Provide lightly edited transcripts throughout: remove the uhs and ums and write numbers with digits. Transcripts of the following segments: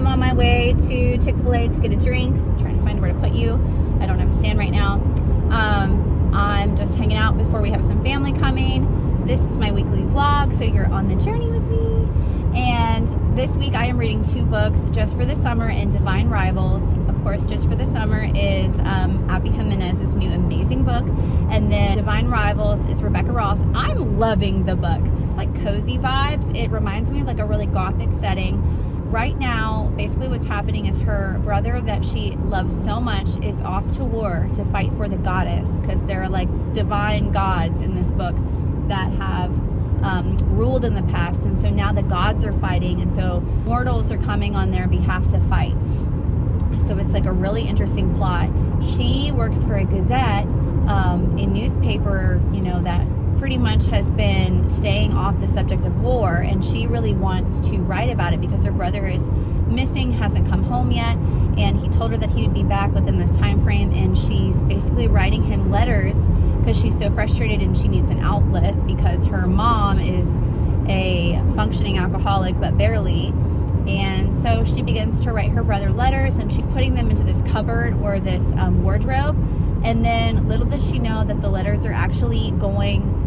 am on my way to Chick-fil-A to get a drink. I'm trying to find where to put you. I don't have a stand right now. I'm just hanging out before we have some family coming. This is my weekly vlog, so you're on the journey with me. And this week I am reading 2 books, Just for the Summer and Divine Rivals. Of course, Just for the Summer is Abby Jimenez's new amazing book. And then Divine Rivals is Rebecca Ross. I'm loving the book. It's like cozy vibes. It reminds me of like a really gothic setting. Right now, basically what's happening is her brother that she loves so much is off to war to fight for the goddess, because there are like divine gods in this book that have ruled in the past, and so now the gods are fighting, and so mortals are coming on their behalf to fight. So it's like a really interesting plot. She works for a Gazette, a newspaper, you know, that pretty much has been staying off the subject of war, and she really wants to write about it because her brother is missing, hasn't come home yet, and he told her that he would be back within this time frame, and she's basically writing him letters because she's so frustrated and she needs an outlet because her mom is a functioning alcoholic, but barely. And so she begins to write her brother letters, and she's putting them into this cupboard or this wardrobe. And then little does she know that the letters are actually going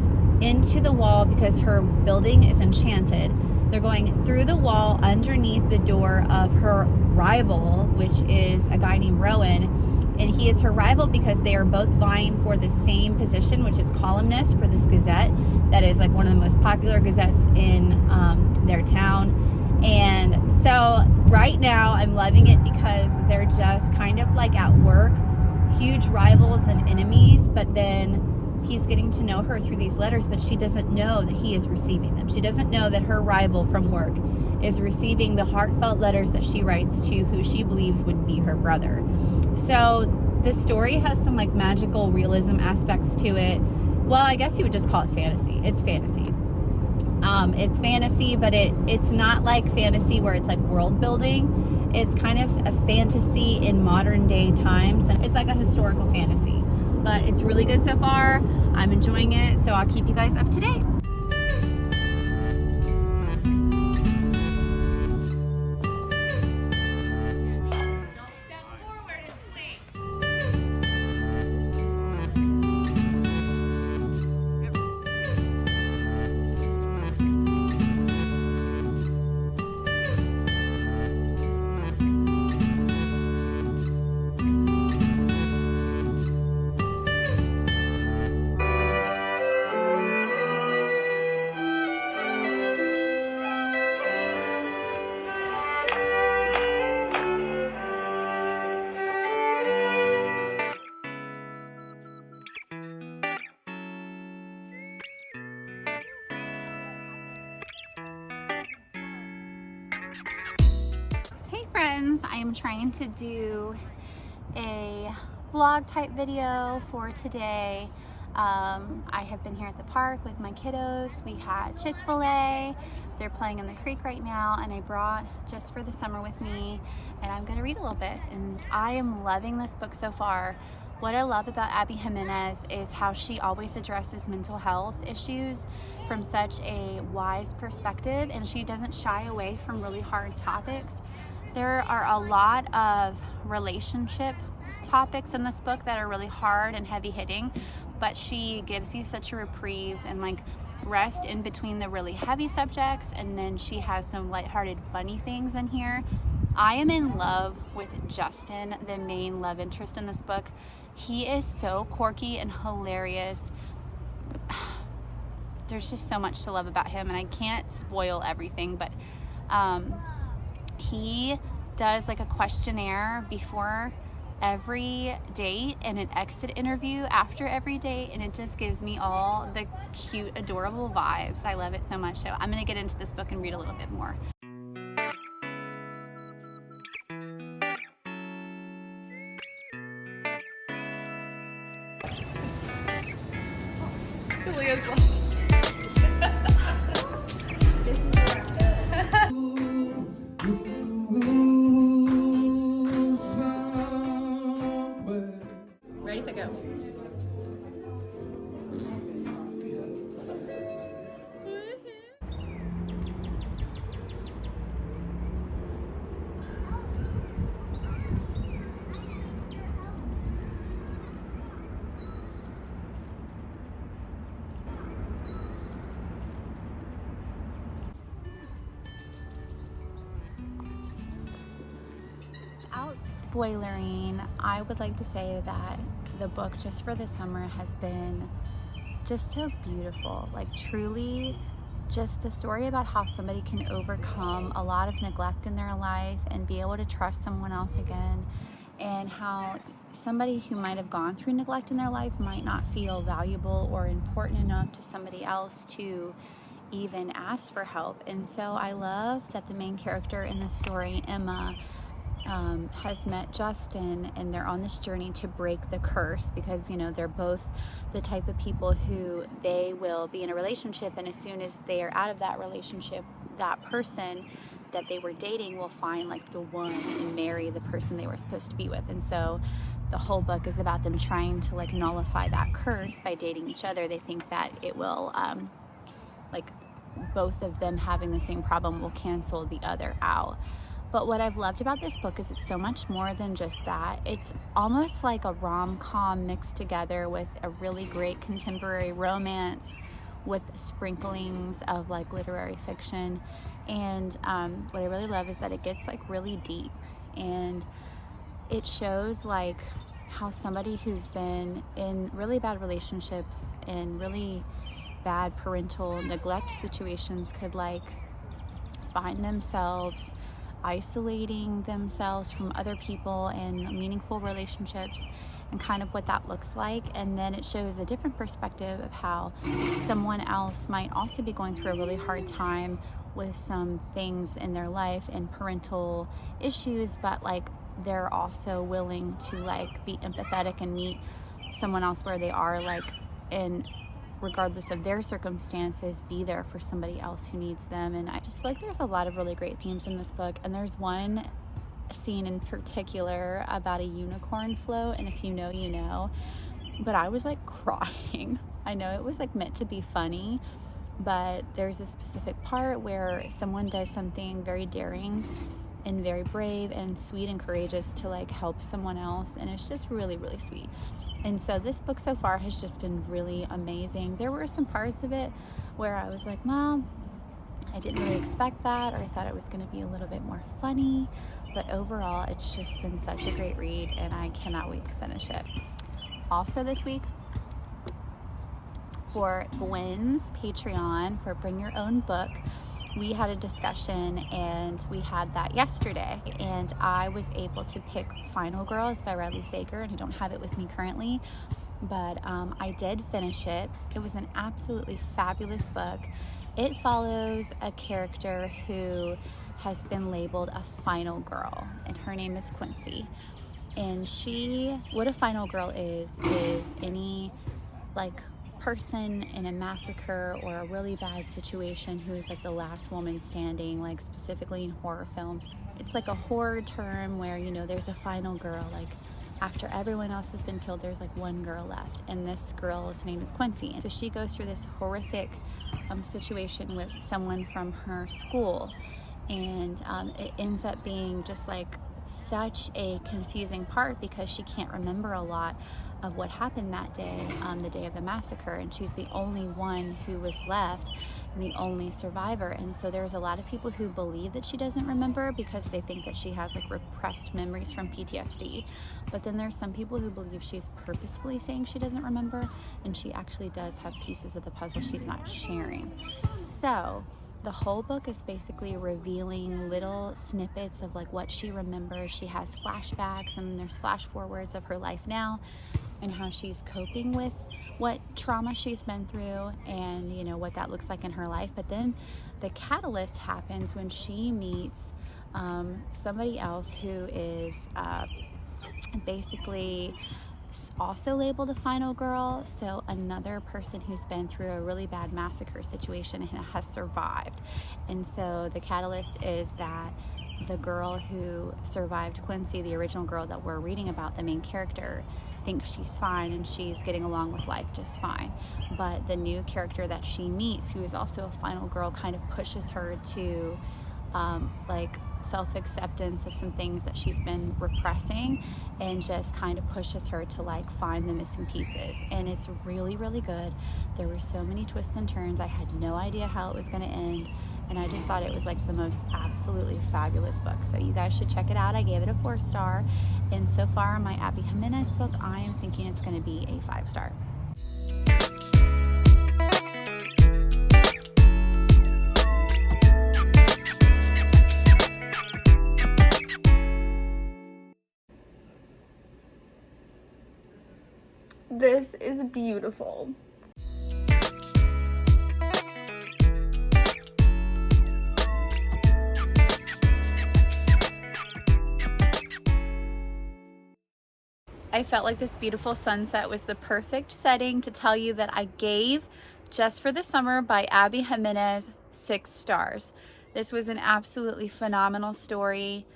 into the wall because her building is enchanted. They're going through the wall underneath the door of her rival, which is a guy named Rowan. And he is her rival because they are both vying for the same position, which is columnist for this Gazette. That is like one of the most popular gazettes in their town. And so right now I'm loving it because they're just kind of like at work, huge rivals and enemies, but then he's getting to know her through these letters, but she doesn't know that he is receiving them. She doesn't know that her rival from work is receiving the heartfelt letters that she writes to who she believes would be her brother. So the story has some like magical realism aspects to it. Well, I guess you would just call it fantasy. It's fantasy. It's fantasy, but it's not like fantasy where it's like world building. It's kind of a fantasy in modern day times, and it's like a historical fantasy. But it's really good so far. I'm enjoying it, so I'll keep you guys up to date. Hey friends, I am trying to do a vlog type video for today. I have been here at the park with my kiddos. We had Chick-fil-A. They're playing in the creek right now, and I brought Just for the Summer with me, and I'm gonna read a little bit, and I am loving this book so far. What I love about Abby Jimenez is how she always addresses mental health issues from such a wise perspective, and she doesn't shy away from really hard topics. There are a lot of relationship topics in this book that are really hard and heavy hitting, but she gives you such a reprieve and like rest in between the really heavy subjects, and then she has some lighthearted funny things in here. I am in love with Justin, the main love interest in this book. He is so quirky and hilarious. There's just so much to love about him, and I can't spoil everything, but he does like a questionnaire before every date and an exit interview after every date, and it just gives me all the cute, adorable vibes. I love it so much. So I'm gonna get into this book and read a little bit more. Talia's like Ready, set, go. spoilering, I would like to say that the book just for the summer has been just so beautiful. Like, truly, just the story about how somebody can overcome a lot of neglect in their life and be able to trust someone else again, and how somebody who might have gone through neglect in their life might not feel valuable or important enough to somebody else to even ask for help. And so I love that the main character in the story, Emma, has met Justin, and they're on this journey to break the curse, because you know they're both the type of people who they will be in a relationship, and as soon as they are out of that relationship, that person that they were dating will find like the one and marry the person they were supposed to be with. And so the whole book is about them trying to like nullify that curse by dating each other. They think that it will like both of them having the same problem will cancel the other out. But what I've loved about this book is it's so much more than just that. It's almost like a rom-com mixed together with a really great contemporary romance with sprinklings of like literary fiction. And what I really love is that it gets like really deep, and it shows like how somebody who's been in really bad relationships and really bad parental neglect situations could like find themselves isolating themselves from other people and meaningful relationships, and kind of what that looks like. And then it shows a different perspective of how someone else might also be going through a really hard time with some things in their life and parental issues, but like they're also willing to like be empathetic and meet someone else where they are, like, and regardless of their circumstances, be there for somebody else who needs them. And I just feel like there's a lot of really great themes in this book, and there's one scene in particular about a unicorn float, and if you know, you know, but I was like crying. I know it was like meant to be funny, but there's a specific part where someone does something very daring and very brave and sweet and courageous to like help someone else, and it's just really, really sweet. And so this book so far has just been really amazing. There were some parts of it where I was like, Mom, I didn't really expect that, or I thought it was going to be a little bit more funny, but overall it's just been such a great read, and I cannot wait to finish it. Also this week, for Gwen's Patreon for Bring Your Own Book, we had a discussion, and we had that yesterday, and I was able to pick Final Girls by Riley Sager, and I don't have it with me currently, but I did finish it. It was an absolutely fabulous book. It follows a character who has been labeled a final girl, and her name is Quincy. And what a final girl is any like person in a massacre or a really bad situation who is like the last woman standing, like specifically in horror films. It's like a horror term where, you know, there's a final girl, like after everyone else has been killed, there's like one girl left, and this girl's name is Quincy. And so she goes through this horrific situation with someone from her school, and it ends up being just like such a confusing part because she can't remember a lot of what happened that day, the day of the massacre, and she's the only one who was left and the only survivor. And so there's a lot of people who believe that she doesn't remember because they think that she has like repressed memories from PTSD, but then there's some people who believe she's purposefully saying she doesn't remember, and she actually does have pieces of the puzzle she's not sharing. So the whole book is basically revealing little snippets of like what she remembers. She has flashbacks, and there's flash forwards of her life now and how she's coping with what trauma she's been through, and you know what that looks like in her life. But then the catalyst happens when she meets somebody else who is basically also labeled a final girl, so another person who's been through a really bad massacre situation and has survived. And so the catalyst is that the girl who survived Quincy, the original girl that we're reading about, the main character, thinks she's fine and she's getting along with life just fine. But the new character that she meets, who is also a final girl, kind of pushes her to like self-acceptance of some things that she's been repressing, and just kind of pushes her to like find the missing pieces. And it's really, really good. There were so many twists and turns. I had no idea how it was going to end, and I just thought it was like the most absolutely fabulous book. So you guys should check it out. I gave it a 4-star, and so far my Abby Jimenez book, I am thinking it's going to be a 5-star. This is beautiful. I felt like this beautiful sunset was the perfect setting to tell you that I gave Just for the Summer by Abby Jimenez 6 stars. This was an absolutely phenomenal story.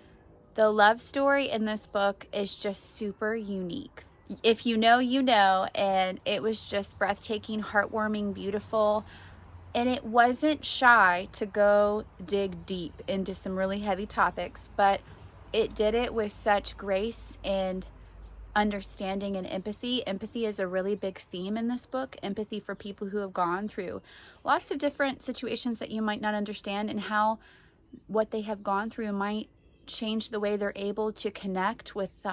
The love story in this book is just super unique. If you know, you know, and it was just breathtaking, heartwarming, beautiful, and it wasn't shy to go dig deep into some really heavy topics, but it did it with such grace and understanding and empathy. Empathy is a really big theme in this book. Empathy for people who have gone through lots of different situations that you might not understand, and how what they have gone through might change the way they're able to connect with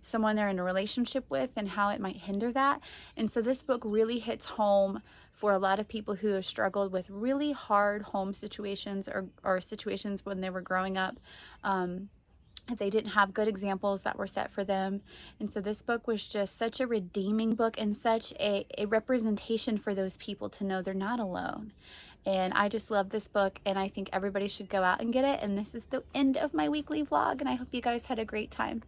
someone they're in a relationship with, and how it might hinder that. And so this book really hits home for a lot of people who have struggled with really hard home situations, or situations when they were growing up. If they didn't have good examples that were set for them. And so this book was just such a redeeming book, and such a representation for those people to know they're not alone. And I just love this book, and I think everybody should go out and get it. And this is the end of my weekly vlog, and I hope you guys had a great time.